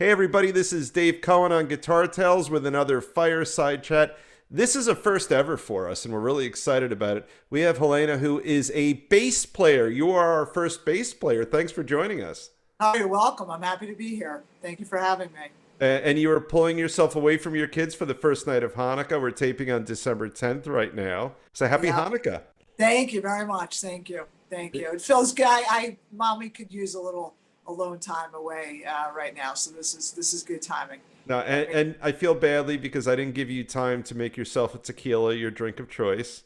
Hey everybody, this is Dave Cohen on Guitar Tales with another fireside chat. This is a first ever for us and we're really excited about it. We have Helena, who is a bass player. You are our first bass player. Thanks for joining us. Oh, you're welcome. I'm happy to be here. Thank you for having me. And you are pulling yourself away from your kids for the first night of Hanukkah. We're taping on December 10th right now. So happy Yeah. Hanukkah. Thank you very much. Thank you. Thank you. It feels good. Mommy could use a little alone time away right now. So this is good timing. No, and I feel badly because I didn't give you time to make yourself a tequila your drink of choice.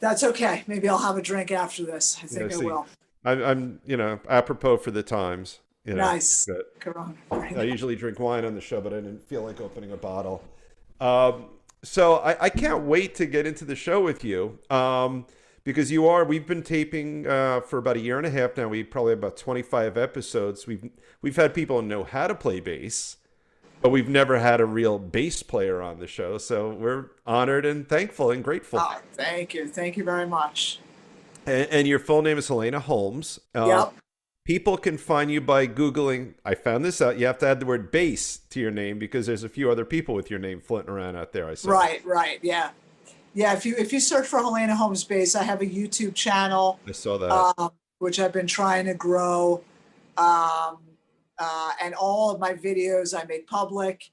That's okay. Maybe I'll have a drink after this. I You know, think I see, will. I'm apropos for the times, Nice. but Corona. I usually drink wine on the show, but I didn't feel like opening a bottle. So I can't wait to get into the show with you because we've been taping for about a year and a half now. We probably have about 25 episodes. We've had people know how to play bass, but we've never had a real bass player on the show. So we're honored and thankful and grateful. Oh, thank you. Thank you very much. And your full name is Helena Holmes. Yep. People can find you by Googling. I found this out. You have to add the word bass to your name because there's a few other people with your name floating around out there. I saw. Right. Yeah. Yeah. If you search for Helena Holmes Bass, I have a YouTube channel, I saw that. which I've been trying to grow. Um, and all of my videos I make public.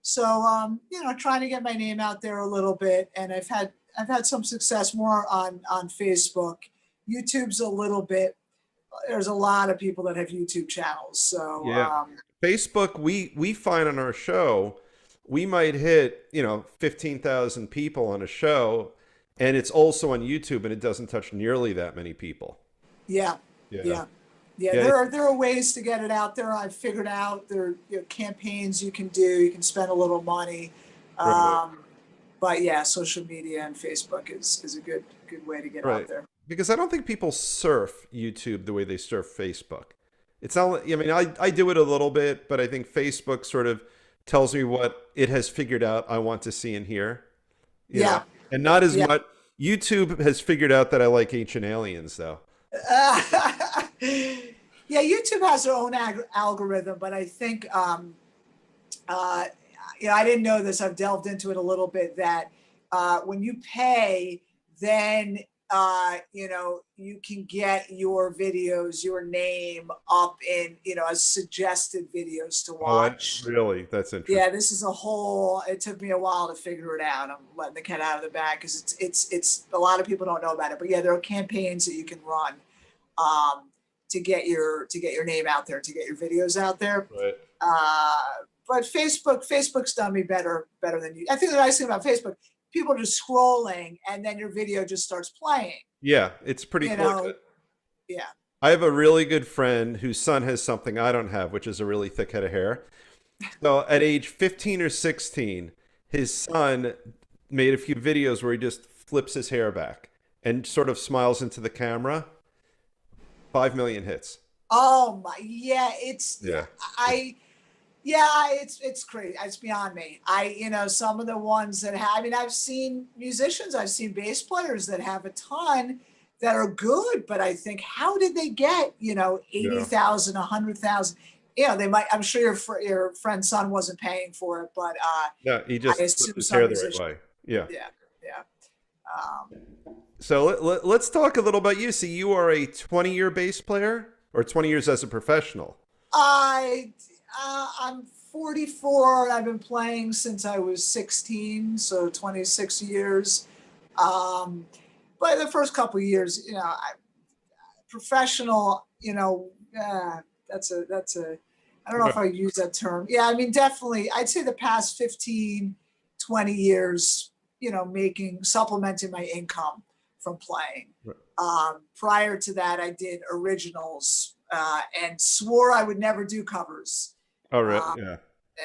So trying to get my name out there a little bit, and I've had some success more on Facebook. YouTube's a little bit. There's a lot of people that have YouTube channels. So Yeah. Facebook, we find on our show, we might hit 15,000 people on a show, and it's also on YouTube, and it doesn't touch nearly that many people. yeah, Yeah. yeah. Yeah, Yeah. there are ways to get it out there. I've figured out there are campaigns you can do. You can spend a little money, Right. but yeah, social media and Facebook is a good way to get out Right. there. Because I don't think people surf YouTube the way they surf Facebook. It's not, I mean, I do it a little bit, but I think Facebook sort of tells me what it has figured out I want to see and hear. You know? Yeah, And not as yeah. much. YouTube has figured out that I like Ancient Aliens, though. Yeah, YouTube has their own algorithm, but I think uh, I didn't know this. I've delved into it a little bit. That when you pay, then you can get your videos, your name up in as suggested videos to Oh, watch. really? That's interesting. Yeah, this is a whole. It took me a while to figure it out. I'm letting the cat out of the bag because it's a lot of people don't know about it. But yeah, there are campaigns that you can run um, to get your name out there, to get your videos out there. Right. Uh, but Facebook's done me better than you. I think the nice thing about Facebook, people are just scrolling and then your video just starts playing. Yeah, it's pretty You cool. know, yeah. I have a really good friend whose son has something I don't have, which is a really thick head of hair. So at age 15 or 16, his son made a few videos where he just flips his hair back and sort of smiles into the camera. 5 million hits. Oh my, yeah. Yeah. I Yeah, it's crazy. It's beyond me. Some of the ones that have. I mean, I've seen musicians, I've seen bass players that have a ton that are good, but I think how did they get Yeah. 80,000, 100,000? They might. I'm sure your friend's son wasn't paying for it, but Yeah, he I just flipped assume his some hair the right musicians. way. Yeah. Yeah, yeah. Um, So let's talk a little about you. See, you are a 20-year bass player or 20 years as a professional. I'm 44 and I've been playing since I was 16, so 26 years. Um, but the first couple of years, professional, that's a, I don't know if Right. I use that term. Yeah, I mean, definitely, I'd say the past 15, 20 years, supplementing my income from playing. Right. Prior to that, I did originals and swore I would never do covers. Oh, right. Um, Yeah.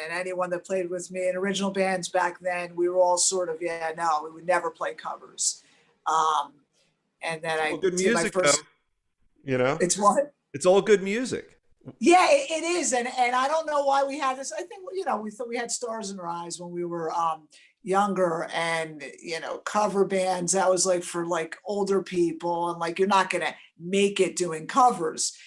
and anyone that played with me in original bands back then, we were all sort of, yeah, no, we would never play covers. Um, and then Well, I good did my music, though. first, You know, it's what? it's all good music. Yeah, it is. And I don't know why we had this. I think, we thought we had stars in our eyes when we were younger and, cover bands. That was like for like older people and like, you're not going to make it doing covers.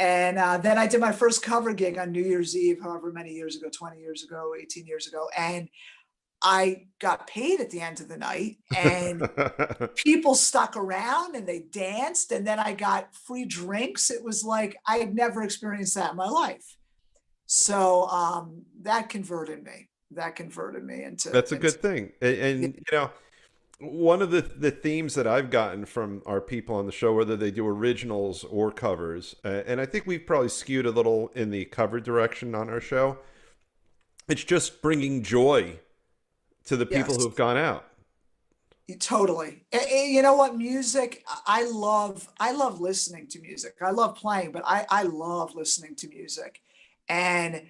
And then I did my first cover gig on New Year's Eve, however many years ago, 20 years ago, 18 years ago. And I got paid at the end of the night, and people stuck around and they danced, and then I got free drinks. It was like I had never experienced that in my life. So that converted me. That converted me That's a into good thing. And you know, one of the themes that I've gotten from our people on the show, whether they do originals or covers, and I think we've probably skewed a little in the cover direction on our show. It's just bringing joy to the people who yes. have gone out. Totally. You know what? Music, I love listening to music. I love playing, but I love listening to music. And,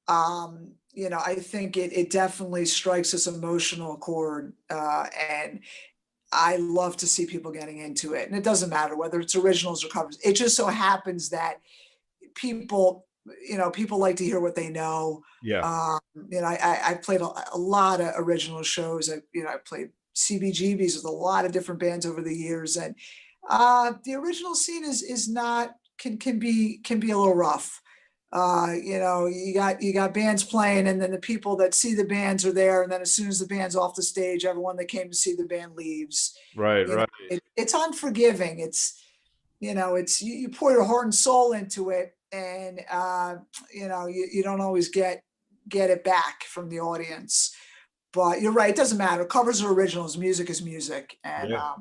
I think it definitely strikes this emotional chord. And I love to see people getting into it. And it doesn't matter whether it's originals or covers. It just so happens that people, people like to hear what they know. Yeah. Um, I played a lot of original shows. I played CBGBs with a lot of different bands over the years, and the original scene is not can be a little rough. You got bands playing, and then the people that see the bands are there, and then as soon as the band's off the stage, everyone that came to see the band leaves. Right, right. It's unforgiving. It's you pour your heart and soul into it, and you don't always get it back from the audience. But you're right, it doesn't matter. Covers or originals, music is music. And Yeah.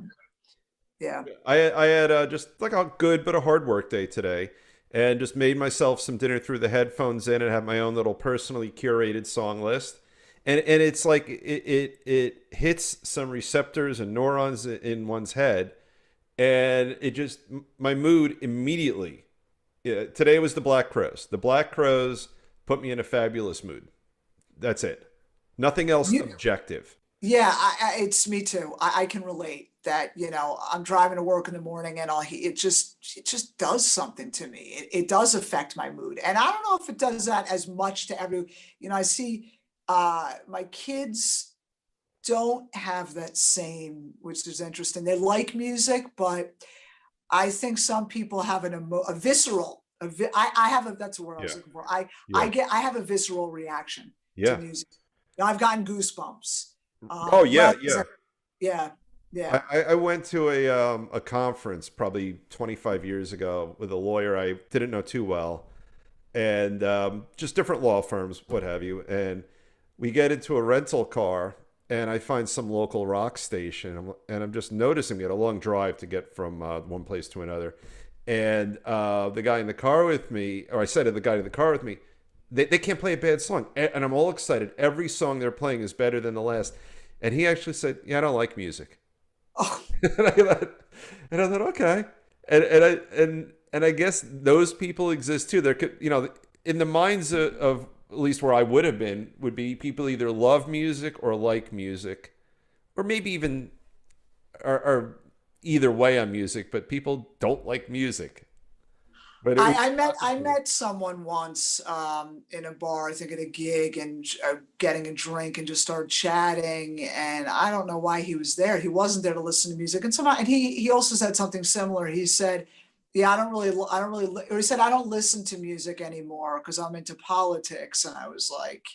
yeah. I had just like a good but a hard work day today, and just made myself some dinner through the headphones in and have my own little personally curated song list. And it's like it hits some receptors and neurons in one's head, and it just my mood immediately. Yeah, today was the Black Crows. The Black Crows put me in a fabulous mood. That's it. Nothing else You, objective. yeah, it's me too. I can relate that, I'm driving to work in the morning, and it just does something to me. It does affect my mood. And I don't know if it does that as much to I see my kids don't have that same, which is interesting. They like music, but I think some people have a visceral, I have that's the word I was Yeah. looking for. Yeah. I have a visceral reaction to Yeah. music. I've gotten goosebumps. Oh yeah, Less, yeah. yeah, yeah. I went to a conference probably 25 years ago with a lawyer I didn't know too well, and just different law firms, what have you. And we get into a rental car, and I find some local rock station, and I'm just noticing we had a long drive to get from one place to another. And the guy in the car with me, or I said to the guy in the car with me, they can't play a bad song. And I'm all excited. Every song they're playing is better than the last. And he actually said, "Yeah, I don't like music." Oh, and I thought, okay. And I guess those people exist too. There could, in the minds of at least where I would have been, would be people either love music or like music, or maybe even are either way on music, but people don't like music. But it was I met someone once in a bar, I think at a gig, and getting a drink, and just started chatting. And I don't know why he was there. He wasn't there to listen to music. And somehow, and he also said something similar. He said, "Yeah, I don't really," or he said, "I don't listen to music anymore because I'm into politics." And I was like,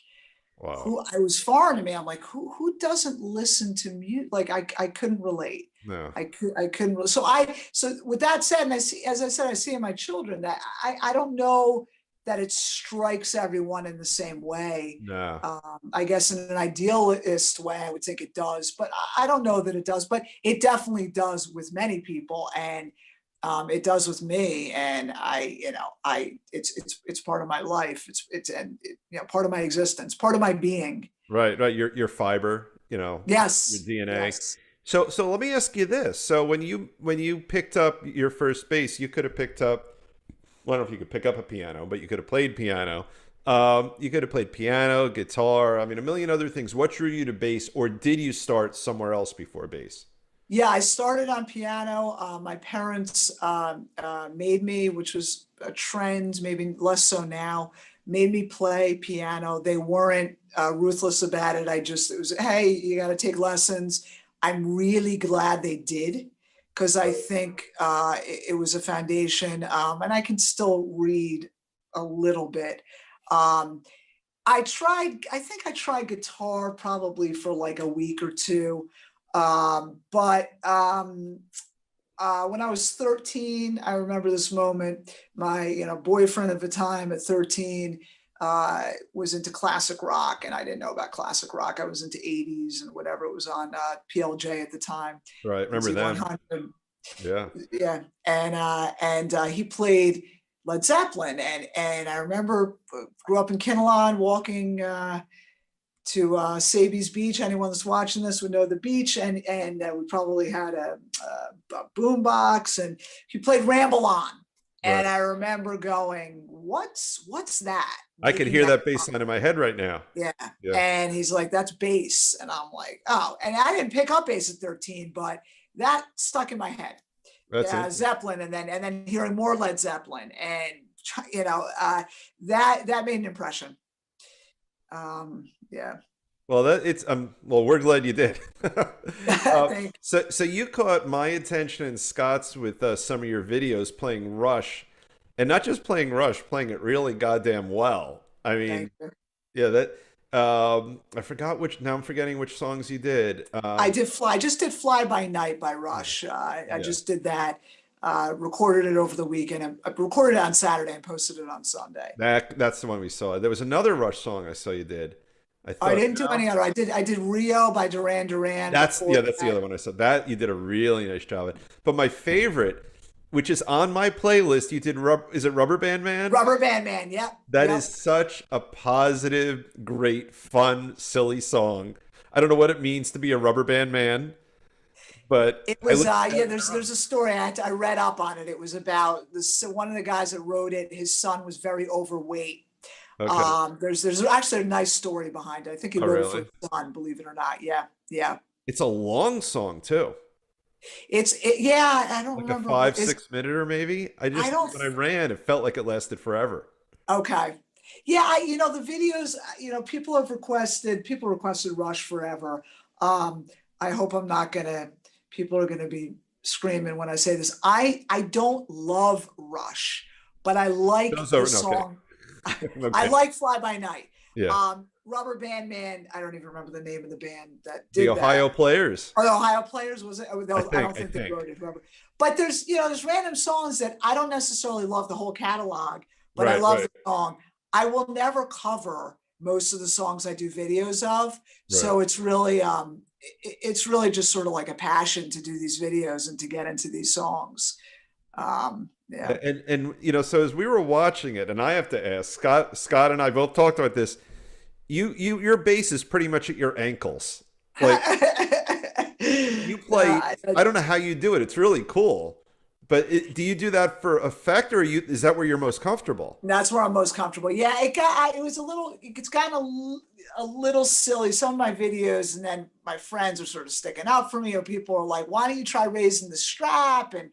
wow. who? I was foreign to me. I'm like, who doesn't listen to music? Like I couldn't relate. No. I couldn't. So with that said, and I see, as I said, I see in my children that I don't know that it strikes everyone in the same way. No. I guess in an idealist way, I would think it does, but I don't know that it does. But it definitely does with many people, and it does with me. And it's part of my life. Part of my existence, part of my being. Right, right. Your fiber, your Yes, DNA. yes. So let me ask you this. So when you picked up your first bass, you could have picked up, well, I don't know if you could pick up a piano, but you could have played piano. You could have played piano, guitar, I mean, a million other things. What drew you to bass, or did you start somewhere else before bass? Yeah, I started on piano. My parents made me, which was a trend, maybe less so now, made me play piano. They weren't ruthless about it. It was, hey, you got to take lessons. I'm really glad they did, because I think it was a foundation, and I can still read a little bit. Um, I think I tried guitar probably for like a week or two. But when I was 13, I remember this moment. My, boyfriend at the time at 13 was into classic rock, and I didn't know about classic rock. I was into 80s and whatever it was on PLJ at the time, Right. Remember them? Z100. Yeah. Yeah, and he played Led Zeppelin, and I remember grew up in Kinnelon, walking to Sabies Beach. Anyone that's watching this would know the beach, and we probably had a boom box, and he played Ramble On, Right. and I remember going, what's that? I could Making hear that that bass line in my head right now. Yeah. Yeah. And he's like, that's bass. And I'm like, oh, and I didn't pick up bass at 13, but that stuck in my head. That's it. Zeppelin, and then hearing more Led Zeppelin, and that made an impression. Yeah. Well, well, we're glad you did. Thank So you caught my attention and Scott's with some of your videos playing Rush, and not just playing Rush, playing it really goddamn well. I mean, thank you. yeah, that I forgot which. Now I'm forgetting which songs you did. I just did Fly By Night by Rush. I Yeah, just did that. Recorded it over the weekend. I recorded it on Saturday and posted it on Sunday. that's the one we saw. There was another Rush song I saw you did. I I thought didn't do any other. I did Rio by Duran Duran that's before yeah, that's the that. other one I saw. That you did a really nice job at. But my favorite, which is on my playlist, you did is it Rubber Band Man? Rubber Band Man. Yep. That is Yep. such a positive, great, fun, silly song. I don't know what it means to be a rubber band man, but It I was listened to yeah. that. There's a story I read up on it. It was about this one of the guys that wrote it. His son was very overweight. Okay. There's actually a nice story behind it. I think he Oh, wrote it for really? his son, believe it or not. Yeah, yeah. It's a long song too, Yeah. I don't like a remember five, what is. 6 minute or maybe. I I just don't. when I ran, it felt like it lasted forever. Okay. Yeah, the videos, people requested Rush forever. Um, I hope I'm not gonna, people are gonna be screaming when I say this. I don't love Rush, but I like Those the over. No, okay, song. I okay. like Fly By Night. Yeah, Rubber Band Man, I don't even remember the name of the band that the did that. Ohio Players. Or the Ohio Players, was it? Oh, I no, I think. don't I think they think. wrote it. Rubber. But there's random songs that I don't necessarily love the whole catalog, but I Right. love Right. the song. I will never cover most of the songs I do videos of. Right. So it's really just sort of like a passion to do these videos and to get into these songs. Yeah. And so as we were watching it, and I have to ask Scott and I both talked about this. Your bass is pretty much at your ankles. Like you play. I don't know how you do it. It's really cool. But do you do that for effect, or is that where you're most comfortable? That's where I'm most comfortable. Yeah, it was it's gotten a little silly. Some of my videos, and then my friends are sort of sticking up for me, or people are like, why don't you try raising the strap? And,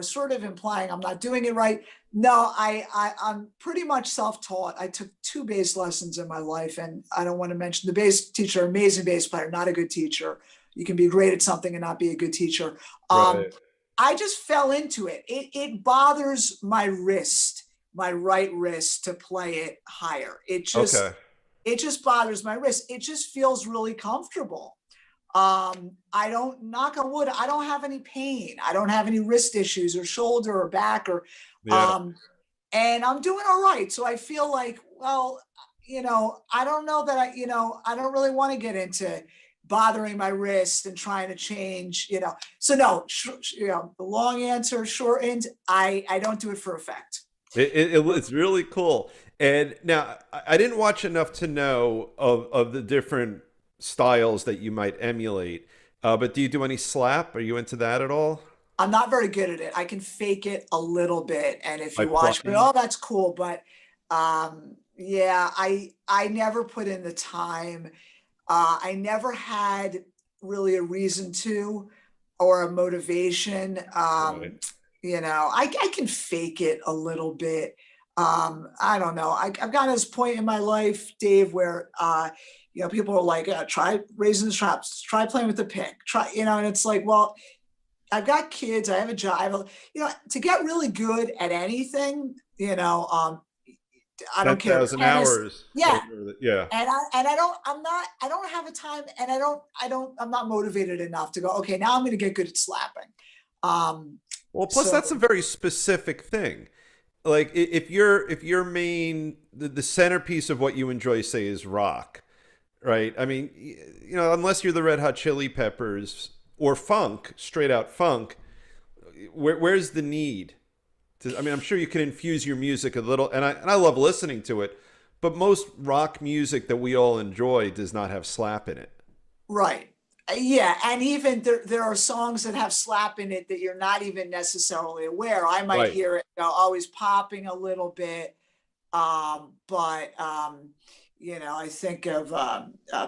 sort of implying I'm not doing it right. No, I'm pretty much self-taught. I took 2 bass lessons in my life, and I don't want to mention the bass teacher, amazing bass player, not a good teacher. You can be great at something and not be a good teacher. Right. I just fell into it. It bothers my wrist, my right wrist, to play it higher. Okay. It just bothers my wrist. It just feels really comfortable. I don't, knock on wood, I don't have any pain. I don't have any wrist issues or shoulder or back Yeah. um, and I'm doing all right. So I feel like, well, I don't know that I don't really want to get into bothering my wrist and trying to change. So no, the long answer, short end, I don't do it for effect. It's really cool. And now I didn't watch enough to know of the different styles that you might emulate. But do you do any slap? Are you into that at all? I'm not very good at it. I can fake it a little bit. And if By you watch me, plucking? oh, that's cool. But yeah, I never put in the time. I never had really a reason to, or a motivation. Right. I can fake it a little bit. I don't know. I've gotten to this point in my life, Dave, where people are like, try raising the straps, try playing with the pick, and it's like, well, I've got kids. I have a job. To get really good at anything, I don't care. 10,000 Tennis, hours. yeah. Yeah. I don't have a time, and I'm not motivated enough to go, okay, now I'm going to get good at slapping. Um, Well, plus so that's a very specific thing. Like if your main the centerpiece of what you enjoy, say, is rock, right? I mean, unless you're the Red Hot Chili Peppers or funk, straight out funk, where's the need? I mean, I'm sure you can infuse your music a little, and I love listening to it, but most rock music that we all enjoy does not have slap in it. right. Yeah, and even there are songs that have slap in it that you're not even necessarily aware. I might Right. hear it, always popping a little bit. But I think of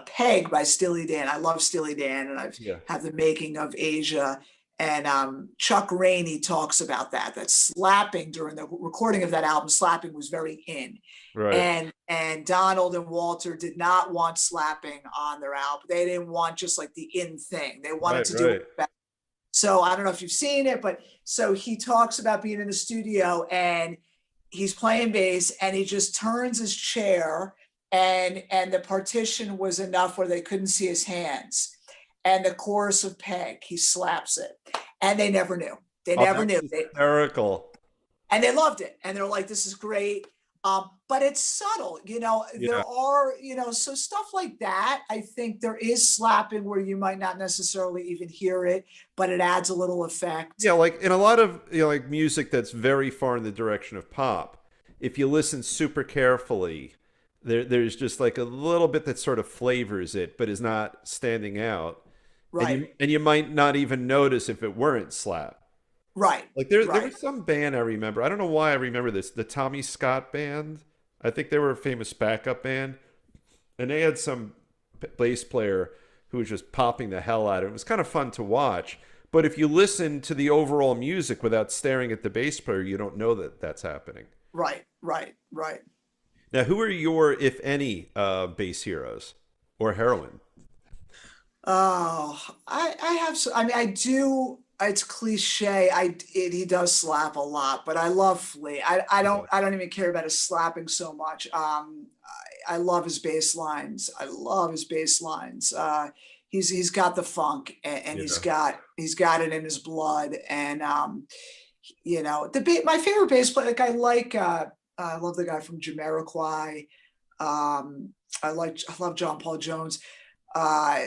Peg by Steely Dan. I love Steely Dan, and I've Yeah. had the making of Asia. And Chuck Rainey talks about that slapping during the recording of that album, slapping was very in. Right. And Donald and Walter did not want slapping on their album. They didn't want just like the in thing. They wanted Right. to do Right. it better. So I don't know if you've seen it, but so he talks about being in the studio and he's playing bass and he just turns his chair and the partition was enough where they couldn't see his hands. And the chorus of Peg, he slaps it. And they never knew. They Oh, never that's knew. hysterical. And they loved it. And they're like, this is great. But it's subtle, there Yeah. are, so stuff like that. I think there is slapping where you might not necessarily even hear it, but it adds a little effect. Yeah, like in a lot of like music that's very far in the direction of pop, if you listen super carefully, there's just like a little bit that sort of flavors it, but is not standing out, and Right, you might not even notice if it weren't slap. right, Like there right. was some band I remember. I don't know why I remember this. The Tommy Scott band. I think they were a famous backup band, and they had some bass player who was just popping the hell out of it. It was kind of fun to watch. But if you listen to the overall music without staring at the bass player, you don't know that that's happening. Right, right, right. Now, who are your, if any, bass heroes or heroine? Oh, I have, I mean, I do, it's cliche. He does slap a lot, but I love Flea. Yeah. I don't even care about his slapping so much. I love his bass lines. I love his bass lines. He's got the funk and Yeah. he's got it in his blood. And, my favorite bass player, I love the guy from Jamiroquai. I love John Paul Jones. Uh,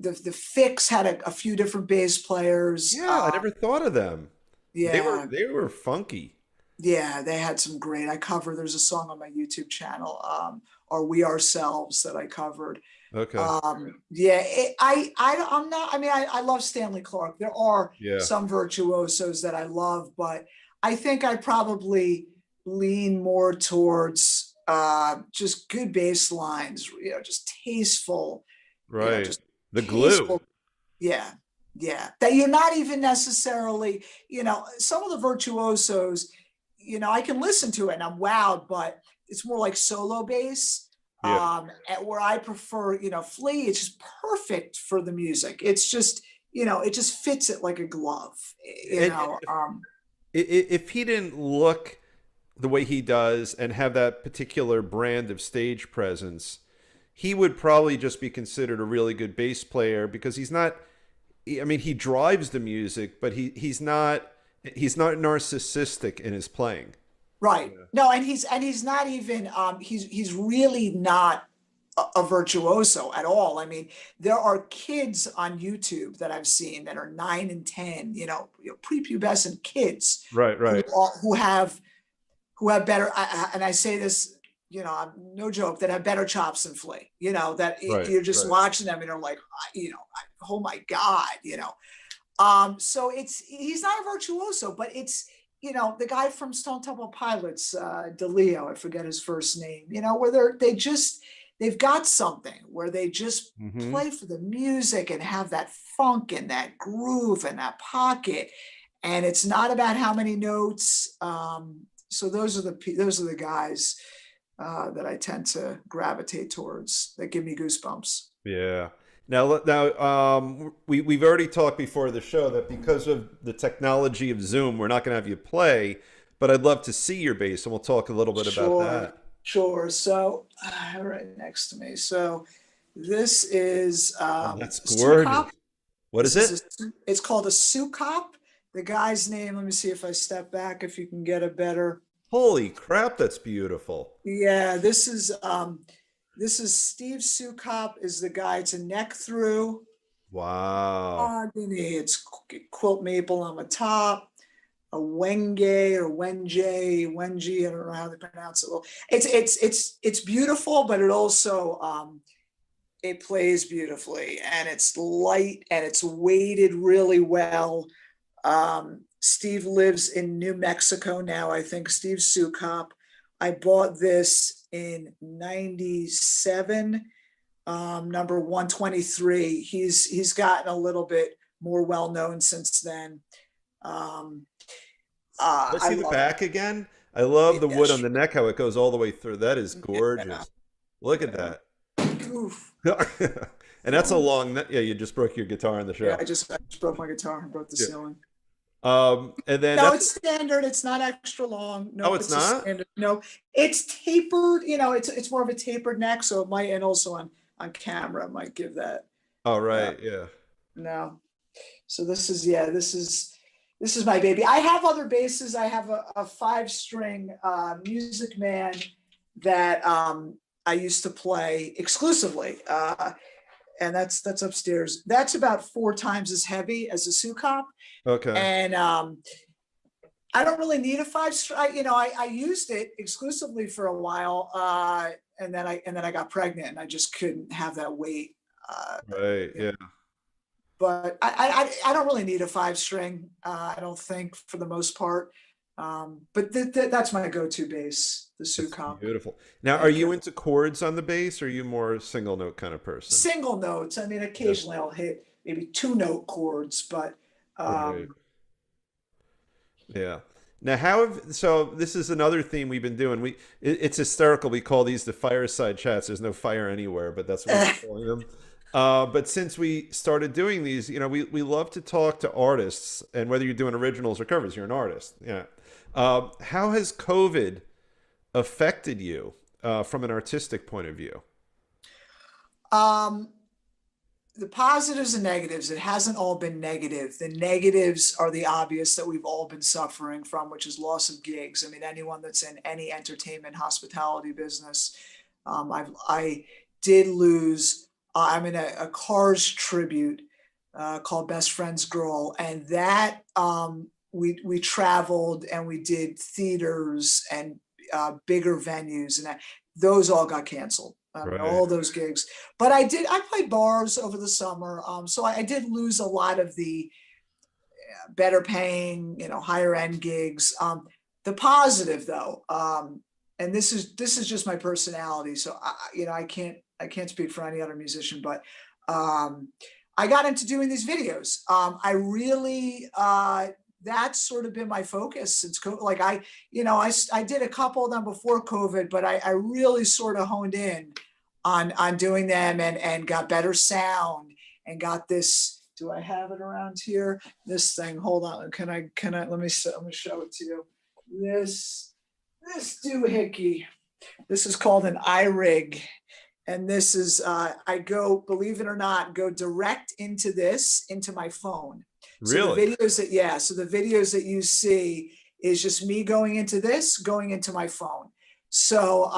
the Fix had a few different bass players. Yeah, I never thought of them. Yeah, They were funky. yeah, they had some great. There's a song on my YouTube channel, or We Ourselves, that I covered. Okay. Yeah, I'm not. I mean, I love Stanley Clarke. There are Yeah. some virtuosos that I love, but I think I probably lean more towards just good bass lines. Just tasteful. Right. Just The glue. tasteful. Yeah, yeah. That you're not even necessarily. Some of the virtuosos. I can listen to it and I'm wowed, but it's more like solo bass. Yeah. Where I prefer, Flea, it's just perfect for the music. It's just, it just fits it like a glove, you And know. if he didn't look the way he does and have that particular brand of stage presence, he would probably just be considered a really good bass player because he's not. I mean, he drives the music, but he's not narcissistic in his playing. Right. No, and he's not even he's really not a virtuoso at all. I mean, there are kids on YouTube that I've seen that are 9 and 10, prepubescent kids Right, who right, are, who have better, and I say this, I'm no joke, that have better chops than Flea. That right, you're just right. watching them and you're like, oh my God. So he's not a virtuoso, but it's the guy from Stone Temple Pilots, DeLeo, I forget his first name. Where they've got something where they just Hmm. play for the music and have that funk and that groove and that pocket, and it's not about how many notes. So those are the guys that I tend to gravitate towards that give me goosebumps. Yeah. We've already talked before the show that because of the technology of Zoom, we're not going to have you play, but I'd love to see your bass, and we'll talk a little bit about Sure, that. sure. So right next to me. So this is Oh, that's a Sukop. gorgeous. What is This is it? it's called a Sukop. The guy's name, let me see if I step back, if you can get a better. Holy crap, that's beautiful. Yeah, this is Steve Sukop is the guy. It's a neck through. Wow. It's quilt maple on the top, a Wenge or Wenji, I don't know how they pronounce it. Well, it's beautiful, but it also it plays beautifully, and it's light and it's weighted really well. Steve lives in New Mexico now, I think, Steve Sukop. I bought this in 97, number 123. He's gotten a little bit more well known since then. Um, Let's I see the love it. back again. I love the Yeah, wood on the neck, how it goes all the way through. That is yeah, gorgeous. Look at yeah. that. Oof. And that's a long neck. Yeah, you just broke your guitar in the Yeah, show. I just broke my guitar and broke the Yeah. ceiling. And then No, that's, it's standard. It's not extra long. oh, No, it's it's a not? standard. No, it's tapered. It's more of a tapered neck, so it might, and also on camera, it might give that. Oh, Uh, right. Yeah. no. So this is, yeah, this is my baby. I have other basses. I have a five string Music Man that I used to play exclusively, and that's upstairs. That's about four times as heavy as a Sukop, Okay. and I don't really need a five string. I used it exclusively for a while, and then I got pregnant, and I just couldn't have that weight. Uh, Right. you know, Yeah. but I don't really need a five string. I don't think, for the most part. But that's my go-to bass, the That's Sukop. beautiful. Now, are Thank you. you into chords on the bass, or are you more a single note kind of person? Single notes. I mean, Yeah. occasionally I'll hit maybe two note chords, but Right. um, Yeah. Now, so this is another theme we've been doing. It's hysterical. We call these the fireside chats. There's no fire anywhere, but that's what we've been calling them. But since we started doing these, we love to talk to artists, and whether you're doing originals or covers, you're an artist. Yeah. How has COVID affected you from an artistic point of view? um, the positives and negatives, it hasn't all been negative. The negatives are the obvious that we've all been suffering from, which is loss of gigs. I mean, anyone that's in any entertainment hospitality business, I did lose. I'm in a Cars tribute called Best Friend's Girl, and that we traveled and we did theaters and bigger venues, and those all got canceled. I mean, Right. all those gigs. But I played bars over the summer, so I did lose a lot of the better paying, higher end gigs. The positive though, and this is just my personality, so I can't speak for any other musician, but um, I got into doing these videos. I really that's sort of been my focus since COVID. Like I did a couple of them before COVID, but I really sort of honed in on doing them, and got better sound, and got this. Do I have it around here? This thing. Hold on. Can I let me show it to you. This doohickey. This is called an iRig. And this is I go, believe it or not, go direct into my phone. So the Really? videos that yeah, so the videos that you see is just me going into my phone. So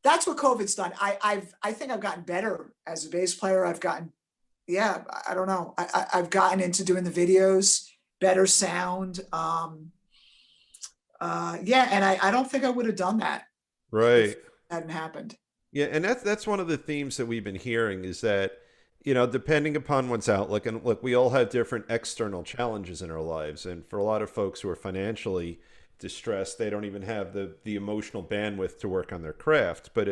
that's what COVID's done. I think I've gotten better as a bass player. I've gotten, yeah, I don't know. I've gotten into doing the videos, better sound. Yeah, and I don't think I would have done that if Right. it hadn't happened. Yeah, and that's one of the themes that we've been hearing is that, depending upon one's outlook, and look, we all have different external challenges in our lives, and for a lot of folks who are financially distressed, they don't even have the emotional bandwidth to work on their craft. But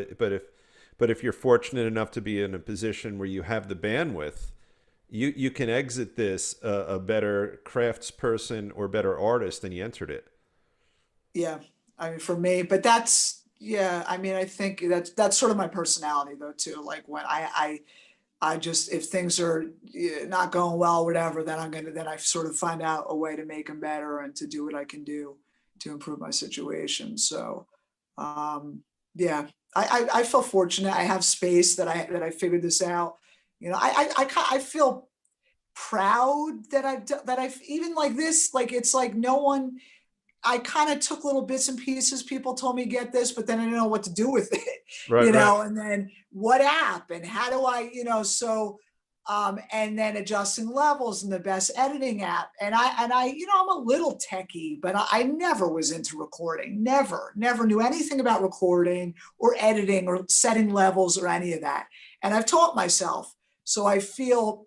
if you're fortunate enough to be in a position where you have the bandwidth, you can exit this a better craftsperson or better artist than you entered it. Yeah, I mean, for me, but yeah, I mean, I think that's sort of my personality though too. Like when I just, if things are not going well, whatever, then I sort of find out a way to make them better and to do what I can do to improve my situation. So, um, yeah, I feel fortunate. I have space that I figured this out. I feel proud that I've even like this, like, it's like no one, I kind of took little bits and pieces. People told me get this, but then I didn't know what to do with it, Right, right. and then what app and how do I, so, and then adjusting levels and the best editing app. And I, I'm a little techie, but I never was into recording. Never knew anything about recording or editing or setting levels or any of that. And I've taught myself. So I feel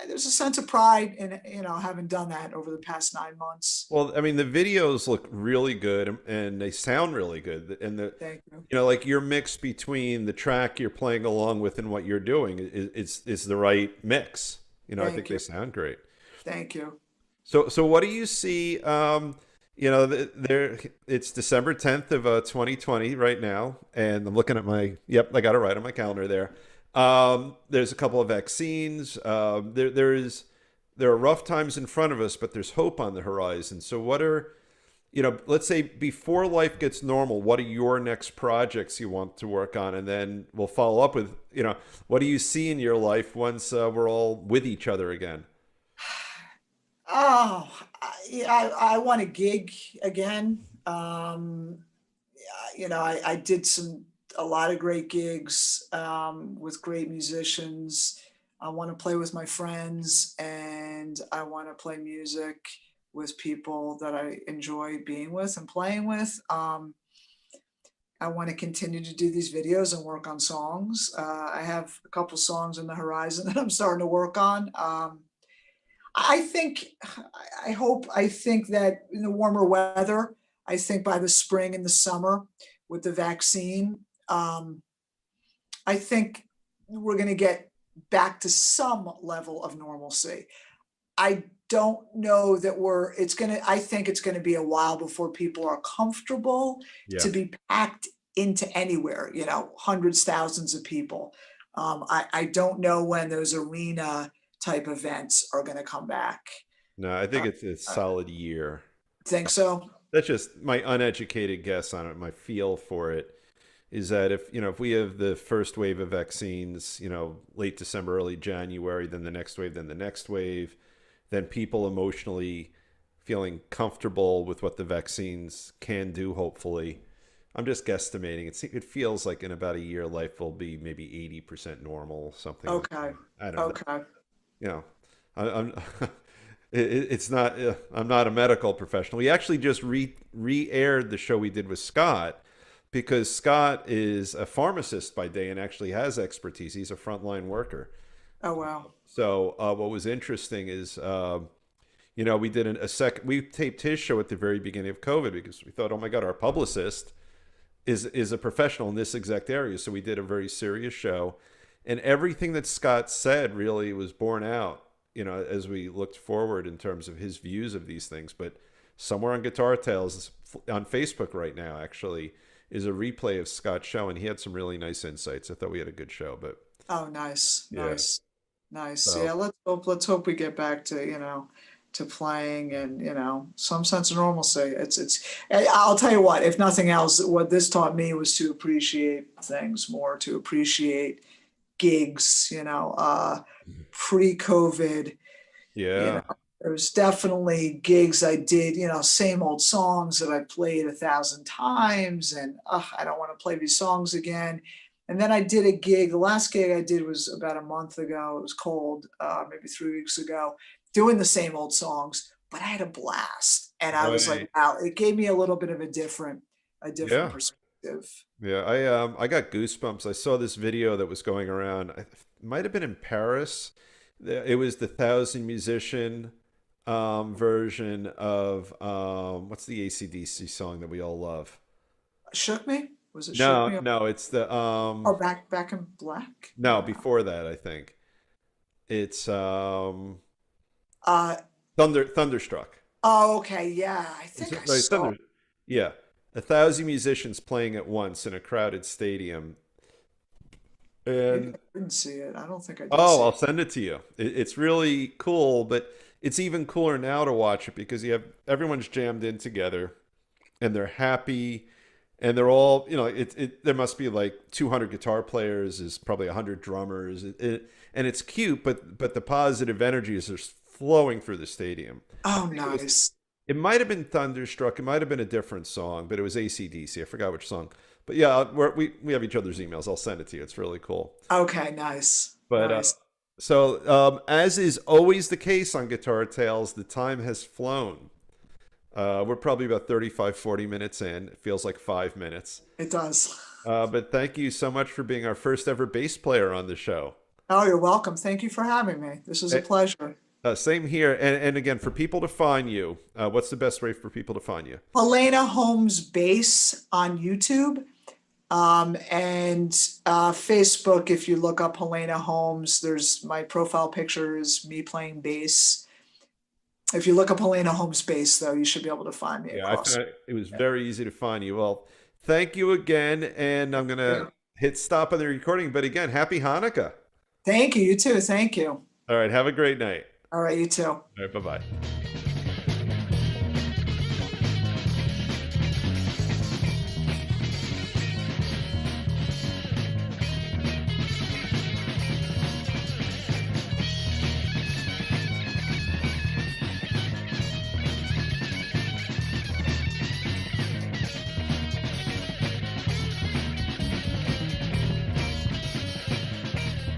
there's a sense of pride in, having done that over the past 9 months. Well, I mean, the videos look really good and they sound really good. And Thank you. like your mix between the track you're playing along with and what you're doing is the right mix. I think Thank they you. sound great. Thank you. So what do you see? There it's December 10th of 2020 right now, and I'm looking at yep, I got it right on my calendar there. There's a couple of vaccines. There are rough times in front of us, but there's hope on the horizon. So what are, let's say before life gets normal, what are your next projects you want to work on? And then we'll follow up with, what do you see in your life once we're all with each other again? Oh, I want to gig again. I did a lot of great gigs with great musicians. I want to play with my friends, and I want to play music with people that I enjoy being with and playing with. I want to continue to do these videos and work on songs. I have a couple songs on the horizon that I'm starting to work on. I think, I think that in the warmer weather, I think by the spring and the summer with the vaccine, I think we're going to get back to some level of normalcy. I don't know that I think it's going to be a while before people are comfortable Yeah. to be packed into anywhere, hundreds, thousands of people. I don't know when those arena type events are going to come back. No, I think Uh, it's a uh, solid year. think so? That's just my uneducated guess on it. My feel for it is that if we have the first wave of vaccines, late December, early January, then the next wave, then the next wave, then people emotionally feeling comfortable with what the vaccines can do, hopefully. I'm just guesstimating. It feels like in about a year, life will be maybe 80% normal, something like Okay. that. I don't know. Okay. You know, I'm it's not. I'm not a medical professional. We actually just re-aired the show we did with Scott because Scott is a pharmacist by day and actually has expertise. He's a frontline worker. Oh, wow. So what was interesting is, we did a second. We taped his show at the very beginning of COVID because we thought, oh my God, our publicist is a professional in this exact area. So we did a very serious show, and everything that Scott said really was borne out. As we looked forward in terms of his views of these things. But somewhere on Guitar Tales on Facebook right now, actually, is a replay of Scott's show, and he had some really nice insights. I thought we had a good show, but Oh, nice. yeah. Nice. Nice. So Yeah, let's hope we get back to, to playing and, some sense of normalcy. I'll tell you what, if nothing else, what this taught me was to appreciate things more, to appreciate gigs, pre-COVID, you know, yeah, there was definitely gigs I did, same old songs that I played 1,000 times, and I don't want to play these songs again. And then I did a gig. The last gig I did was about a month ago. It was cold, maybe 3 weeks ago, doing the same old songs, but I had a blast. And I was like, right, wow, it gave me a little bit of a different yeah, perspective. yeah. I got goosebumps. I saw this video that was going around. It might have been in Paris. It was the Thousand Musician version of what's the AC/DC song that we all love? Shook me? Was it Shook No, Me? no, it's the Or Back in Black? no, before that, I think. It's Uh, Thunderstruck. oh, okay. Yeah. I Is think it I right? saw. Yeah. 1,000 musicians playing at once in a crowded stadium. Maybe And I didn't see it. I don't think I did oh, see I'll it. send it to you. It's really cool, but it's even cooler now to watch it because you have everyone's jammed in together and they're happy and they're all, there must be like 200 guitar players, is probably 100 drummers. And it's cute, but the positive energy is just flowing through the stadium. I Oh, think nice. it might have been Thunderstruck. It might have been a different song, but it was AC/DC. I forgot which song. But yeah, we have each other's emails. I'll send it to you. It's really cool. Okay, nice. But Nice. as is always the case on Guitar Tales, the time has flown. We're probably about 35, 40 minutes in. It feels like 5 minutes. It does. But thank you so much for being our first ever bass player on the show. Oh, you're welcome. Thank you for having me. This is a pleasure. Same here. And again, for people to find you, what's the best way for people to find you? Helena Holmes Bass on YouTube. And Facebook, if you look up Helena Holmes, there's my profile picture is me playing bass. If you look up Helena Holmes Bass, though, you should be able to find me Yeah, I across. found it was very easy to find you. Well, thank you again. And I'm going Yeah. to hit stop on the recording. But again, happy Hanukkah. Thank you. You too. Thank you. All right. Have a great night. All right. You too. All right. Bye bye.